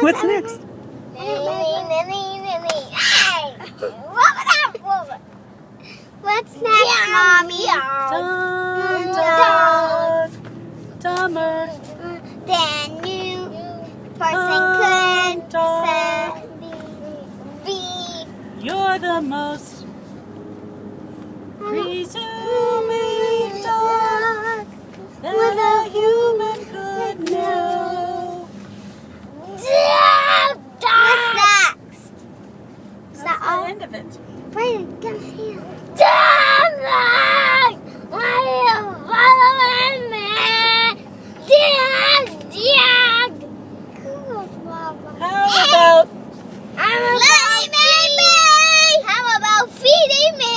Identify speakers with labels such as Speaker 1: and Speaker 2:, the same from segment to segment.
Speaker 1: What's next?
Speaker 2: What's next, Mommy?
Speaker 1: Dog. Dumber.
Speaker 2: Then new person could be.
Speaker 1: You're the most presuming dog that a human could know.
Speaker 2: What's next? Is that
Speaker 1: That's
Speaker 2: all?
Speaker 1: the end of it.
Speaker 2: Brayden, come here. Dog! Why are you following me? Dog! Cool, Mama.
Speaker 1: How about
Speaker 2: How about feeding me?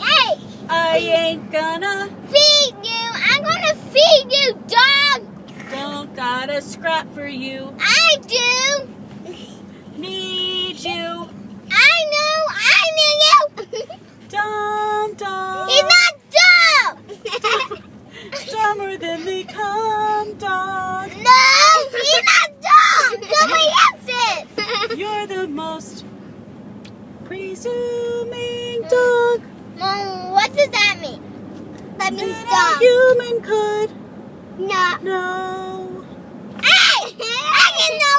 Speaker 2: Hey!
Speaker 1: I ain't gonna,
Speaker 2: Feed you! I'm gonna feed you, dog!
Speaker 1: don't got a scrap for you,
Speaker 2: I do!
Speaker 1: need you,
Speaker 2: I know! I need you!
Speaker 1: dumb dog,
Speaker 2: He's not dumb!
Speaker 1: dumber than the cum dog.
Speaker 2: No! He's not dumb! Somebody else is!
Speaker 1: You're the most presuming dog
Speaker 2: Mom, what does that mean? That means
Speaker 1: that a
Speaker 2: dumb.
Speaker 1: human could
Speaker 2: No.
Speaker 1: know.
Speaker 2: Hey! I can know